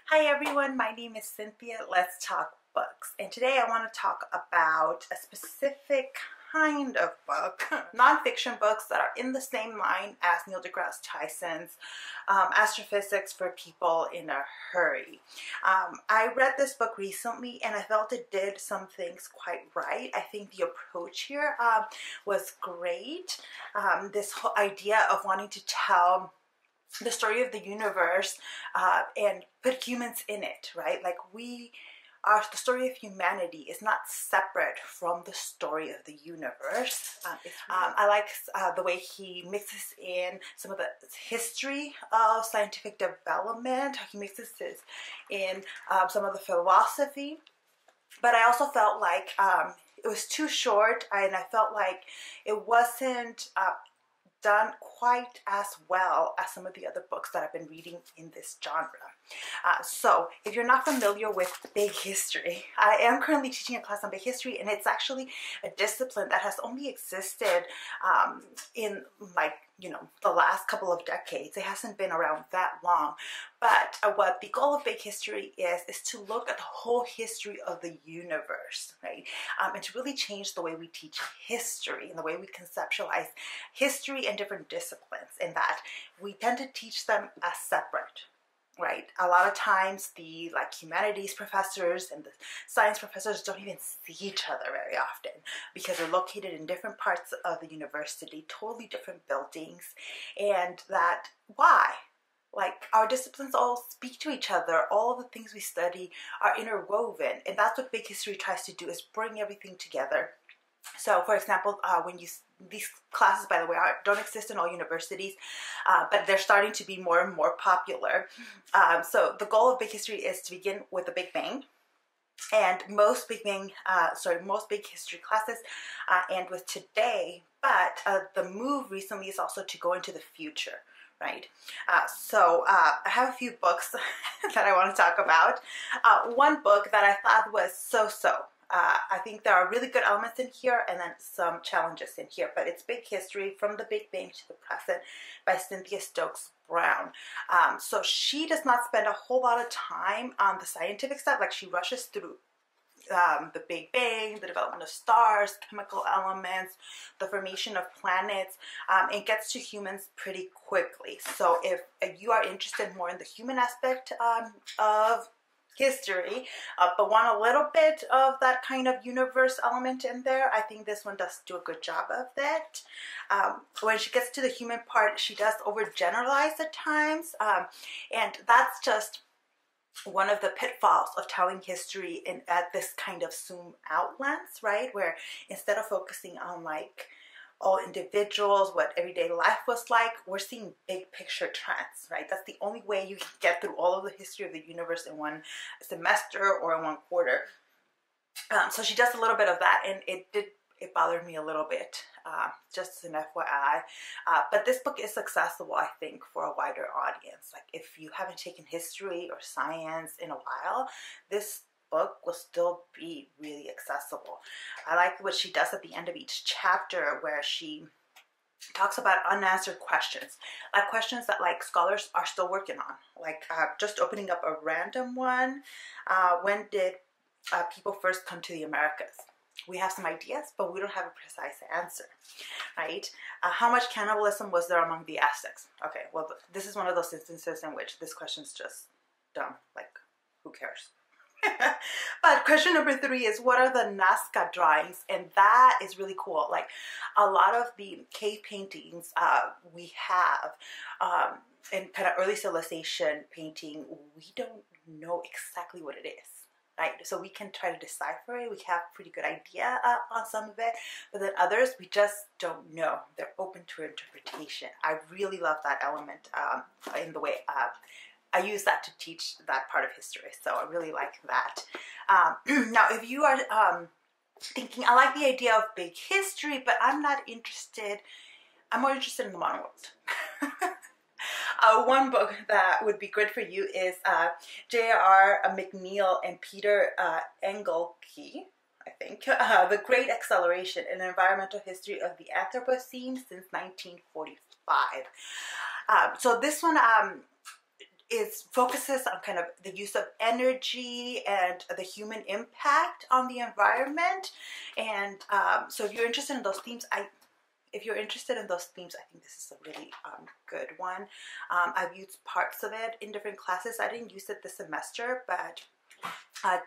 Hi everyone, my name is Cynthia. Let's talk books. And today I want to talk about a specific kind of book, nonfiction books that are in the same line as Neil deGrasse Tyson's Astrophysics for People in a Hurry. I read this book recently and I felt it did some things quite right. I think the approach here was great. This whole idea of wanting to tell the story of the universe and put humans in it, right? Like the story of humanity is not separate from the story of the universe. I like the way he mixes in some of the history of scientific development. He mixes this in some of the philosophy, but I also felt like it was too short, and I felt like it wasn't done quite as well as some of the other books that I've been reading in this genre. So if you're not familiar with big history, I am currently teaching a class on big history, and it's actually a discipline that has only existed in the last couple of decades. It hasn't been around that long. But what the goal of big history is to look at the whole history of the universe, right? And to really change the way we teach history and the way we conceptualize history and different disciplines, in that we tend to teach them as separate, right? A lot of times the humanities professors and the science professors don't even see each other very often because they're located in different parts of the university, totally different buildings, and why? Our disciplines all speak to each other. All of the things we study are interwoven, and that's what big history tries to do, is bring everything together. So, for example, these classes, by the way, don't exist in all universities, but they're starting to be more and more popular. So the goal of big history is to begin with the Big Bang. And most big history classes end with today, but the move recently is also to go into the future, right? So I have a few books that I want to talk about. One book that I thought was so-so. I think there are really good elements in here and then some challenges in here, but it's Big History from the Big Bang to the Present by Cynthia Stokes Brown. So she does not spend a whole lot of time on the scientific stuff. She rushes through the Big Bang, the development of stars, chemical elements, the formation of planets, and gets to humans pretty quickly. So if you are interested more in the human aspect of history, but want a little bit of that kind of universe element in there, I think this one does do a good job of that. When she gets to the human part, she does overgeneralize at times, and that's just one of the pitfalls of telling history at this kind of zoom out lens, right? Where instead of focusing on all individuals, what everyday life was like, we're seeing big picture trends, right? That's the only way you can get through all of the history of the universe in one semester or in one quarter. So she does a little bit of that, and it bothered me a little bit, just as an FYI. But this book is accessible, I think, for a wider audience. If you haven't taken history or science in a while, this book will still be really accessible. I like what she does at the end of each chapter, where she talks about unanswered questions, questions that scholars are still working on. Just opening up a random one, when did people first come to the Americas? We have some ideas, but we don't have a precise answer, right? How much cannibalism was there among the Aztecs? Okay, well, this is one of those instances in which this question's just dumb. Who cares? But question number 3 is, what are the Nazca drawings? And that is really cool. A lot of the cave paintings we have in kind of early civilization painting, we don't know exactly what it is, right? So we can try to decipher it. We have a pretty good idea on some of it, but then others, we just don't know. They're open to interpretation. I really love that element in the way I use that to teach that part of history. So I really like that. Now, if you are thinking, I like the idea of big history, but I'm not interested, I'm more interested in the modern world. One book that would be good for you is J.R. McNeil and Peter Engelke, I think, The Great Acceleration, an Environmental History of the Anthropocene since 1945. So this one focuses on kind of the use of energy and the human impact on the environment. And so if you're interested in those themes, I think this is a really good one. I've used parts of it in different classes. I didn't use it this semester, but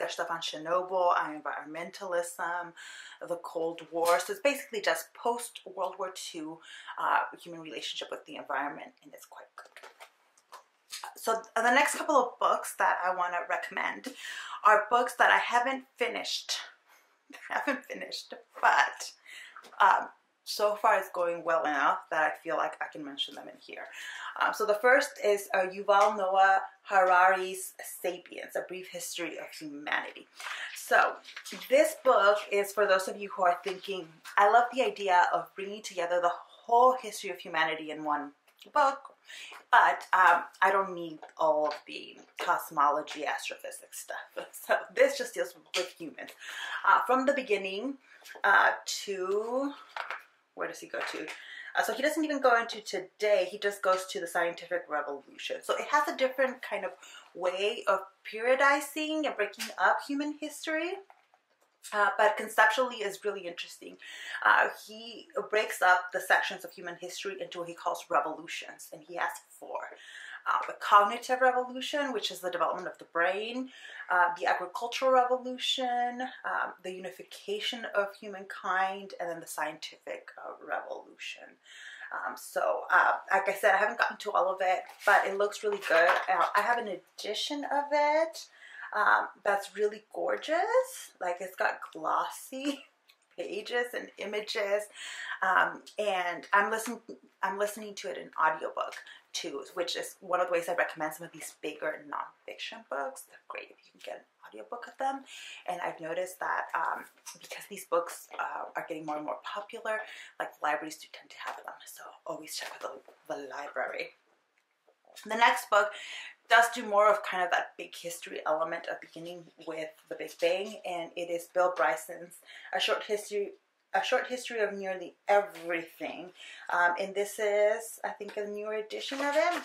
there's stuff on Chernobyl, on environmentalism, the Cold War. So it's basically just post-World War II human relationship with the environment, and it's quite good. So the next couple of books that I want to recommend are books that I haven't finished. But so far it's going well enough that I feel like I can mention them in here. So the first is Yuval Noah Harari's Sapiens, A Brief History of Humanity. So this book is for those of you who are thinking, I love the idea of bringing together the whole history of humanity in one book, but I don't need all of the cosmology, astrophysics stuff. So this just deals with humans. From the beginning to, where does he go to? So he doesn't even go into today, he just goes to the scientific revolution. So it has a different kind of way of periodizing and breaking up human history. But conceptually is really interesting. He breaks up the sections of human history into what he calls revolutions, and he has four. The cognitive revolution, which is the development of the brain, the agricultural revolution, the unification of humankind, and then the scientific revolution. Like I said, I haven't gotten to all of it, but it looks really good. I have an edition of it that's really gorgeous. Like, it's got glossy pages and images, and I'm listening to it in audiobook too, which is one of the ways I recommend some of these bigger nonfiction books. They're great if you can get an audiobook of them. And I've noticed that because these books are getting more and more popular, like libraries do tend to have them, so always check with the library. The next book does do more of kind of that big history element of beginning with the Big Bang, and it is Bill Bryson's A Short History of Nearly Everything. And this is, I think, a newer edition of it.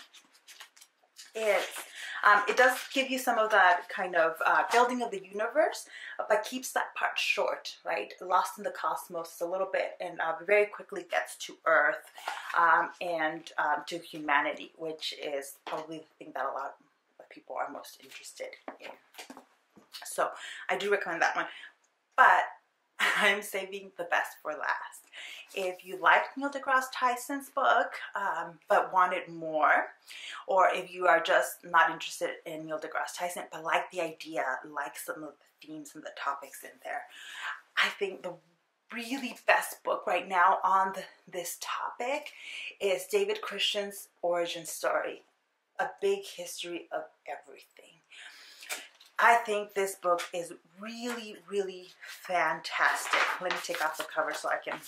It does give you some of that kind of building of the universe, but keeps that part short, right? Lost in the cosmos a little bit, and very quickly gets to Earth and to humanity, which is probably the thing that a lot of people are most interested in. So I do recommend that one, but I'm saving the best for last. If you liked Neil deGrasse Tyson's book, but wanted more, or if you are just not interested in Neil deGrasse Tyson, but like the idea, like some of the themes and the topics in there, I think the really best book right now on this topic is David Christian's Origin Story, A Big History of Everything. I think this book is really, really fantastic. Let me take off the cover so I can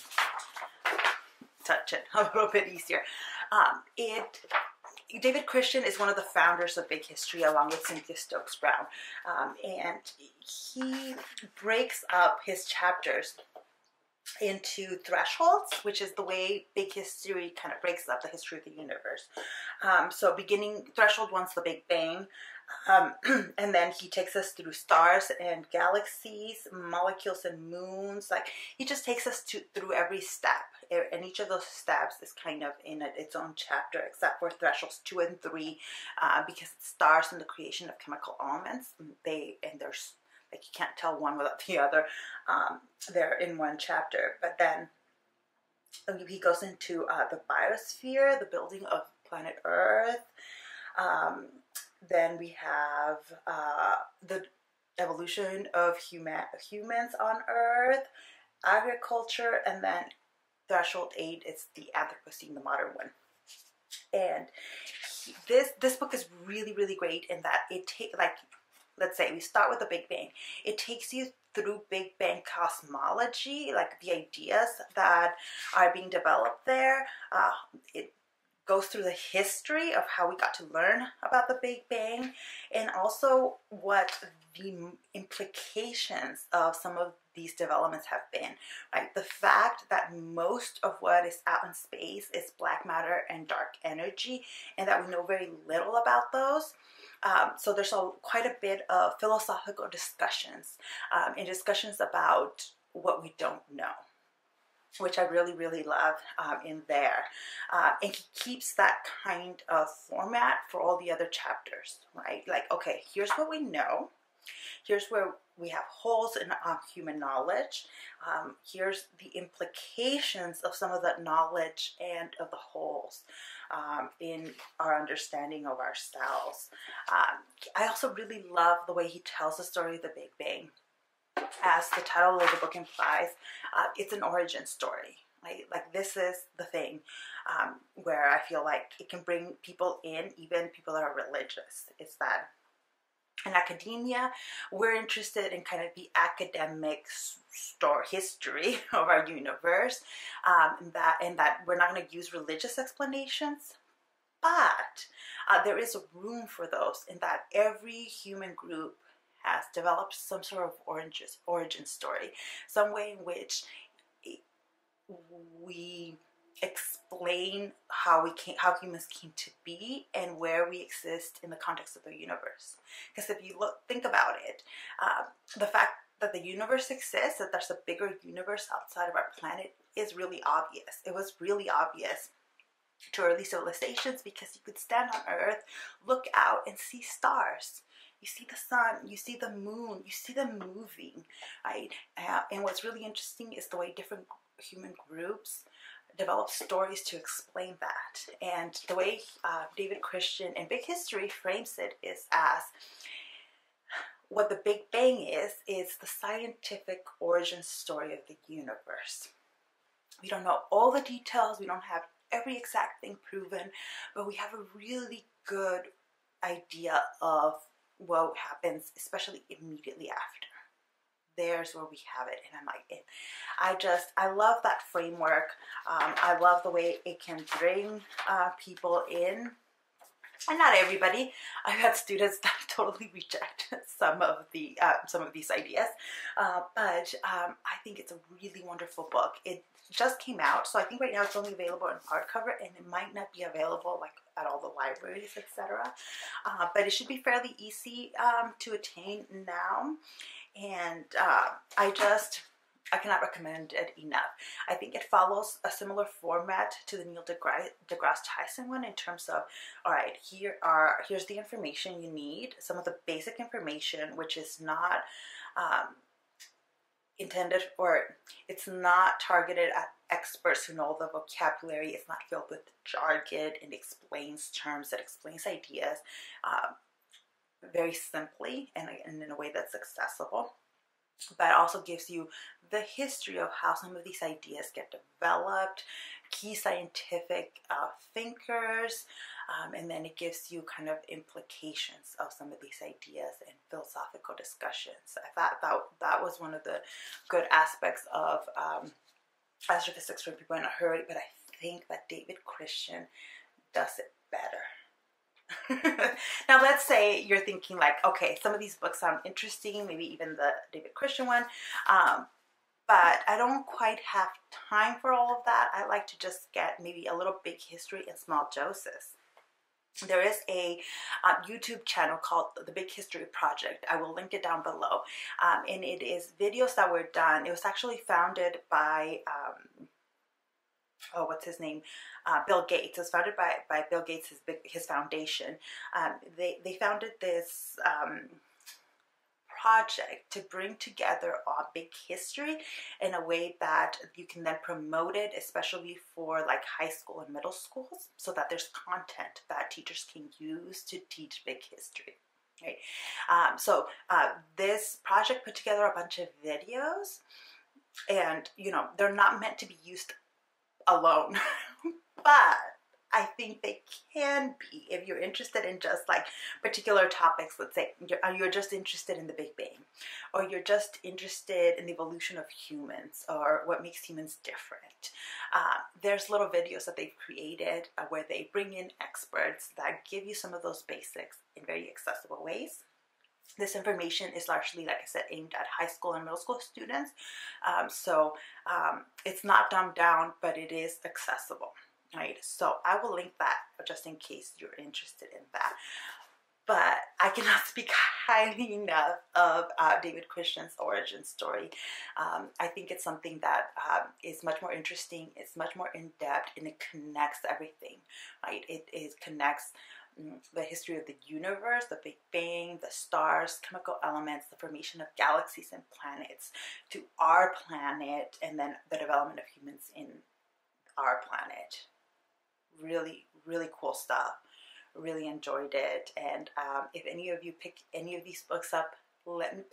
touch it a little bit easier. David Christian is one of the founders of Big History, along with Cynthia Stokes Brown, and he breaks up his chapters into thresholds, which is the way Big History kind of breaks up the history of the universe. So beginning, threshold one's the Big Bang, and then he takes us through stars and galaxies, molecules and moons. Like, he just takes us through every step, and each of those steps is kind of in its own chapter, except for thresholds 2 and 3, because it starts in the creation of chemical elements. There's, like, you can't tell one without the other. They're in one chapter, but then he goes into the biosphere, the building of planet Earth. Then we have the evolution of humans on Earth, agriculture, and then threshold 8 is the Anthropocene, the modern one. And this book is really, really great in that it let's say we start with the Big Bang. It takes you through Big Bang cosmology, like the ideas that are being developed there. It goes through the history of how we got to learn about the Big Bang, and also what the implications of some of these developments have been, right? The fact that most of what is out in space is black matter and dark energy, and that we know very little about those. So there's quite a bit of philosophical discussions and discussions about what we don't know, which I really, really love in there. And he keeps that kind of format for all the other chapters, right? Like, okay, here's what we know. Here's where we have holes in human knowledge. Here's the implications of some of that knowledge and of the holes in our understanding of ourselves. I also really love the way he tells the story of the Big Bang. As the title of the book implies, it's an origin story. Right? Like, this is the thing where I feel like it can bring people in, even people that are religious. It's that in academia, we're interested in kind of the academic history of our universe, and that we're not going to use religious explanations, but there is room for those, in that every human group has developed some sort of origin story, some way in which we explain how humans came to be and where we exist in the context of the universe. Because if you think about it, the fact that the universe exists, that there's a bigger universe outside of our planet, is really obvious. It was really obvious to early civilizations because you could stand on Earth, look out, and see stars. You see the sun, you see the moon, you see them moving, right? And what's really interesting is the way different human groups develop stories to explain that. And the way David Christian in Big History frames it is as what the Big Bang is the scientific origin story of the universe. We don't know all the details, we don't have every exact thing proven, but we have a really good idea of what happens, especially immediately after. There's where we have it, and I'm like, I love that framework. I love the way it can bring people in, and not everybody. I've had students that totally reject some of these ideas, but I think it's a really wonderful book. It just came out, so I think right now it's only available in hardcover, and it might not be available like at all the libraries, etc. But it should be fairly easy to attain now, and I cannot recommend it enough. I think it follows a similar format to the Neil deGrasse Tyson one in terms of, all right, here's the information you need, some of the basic information, which is not intended, or it's not targeted at experts who know the vocabulary. It's not filled with jargon. It explains terms, it explains ideas very simply and in a way that's accessible, but also gives you the history of how some of these ideas get developed, key scientific thinkers, and then it gives you kind of implications of some of these ideas and philosophical discussions. I thought that was one of the good aspects of Astrophysics for People in a Hurry, but I think that David Christian does it better. Now, let's say you're thinking like, okay, some of these books sound interesting, maybe even the David Christian one, but I don't quite have time for all of that. I like to just get maybe a little big history in small doses. There is a YouTube channel called The Big History Project. I will link it down below. And it is videos that were done. It was actually founded by, what's his name? Bill Gates. It was founded by Bill Gates, his foundation. They founded this project to bring together big history in a way that you can then promote it, especially for like high school and middle schools, so that there's content that teachers can use to teach big history. Right? So this project put together a bunch of videos, and they're not meant to be used alone, but I think they can be if you're interested in just like particular topics. Let's say you're just interested in the Big Bang, or you're just interested in the evolution of humans, or what makes humans different. There's little videos that they've created where they bring in experts that give you some of those basics in very accessible ways. This information is largely, like I said, aimed at high school and middle school students. So it's not dumbed down, but it is accessible, right? So I will link that just in case you're interested in that. But I cannot speak highly enough of David Christian's origin story. I think it's something that is much more interesting. It's much more in-depth, and it connects everything, right? It connects the history of the universe, the Big Bang, the stars, chemical elements, the formation of galaxies and planets, to our planet, and then the development of humans in our planet. Really, really cool stuff. Really enjoyed it. And if any of you pick any of these books up,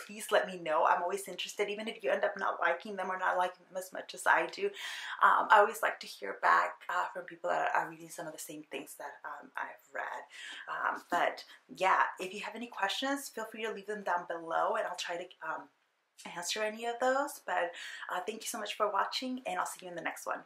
please let me know. I'm always interested, even if you end up not liking them or not liking them as much as I do. I always like to hear back from people that are reading some of the same things that I've read. But yeah, if you have any questions, feel free to leave them down below, and I'll try to answer any of those. But thank you so much for watching, and I'll see you in the next one.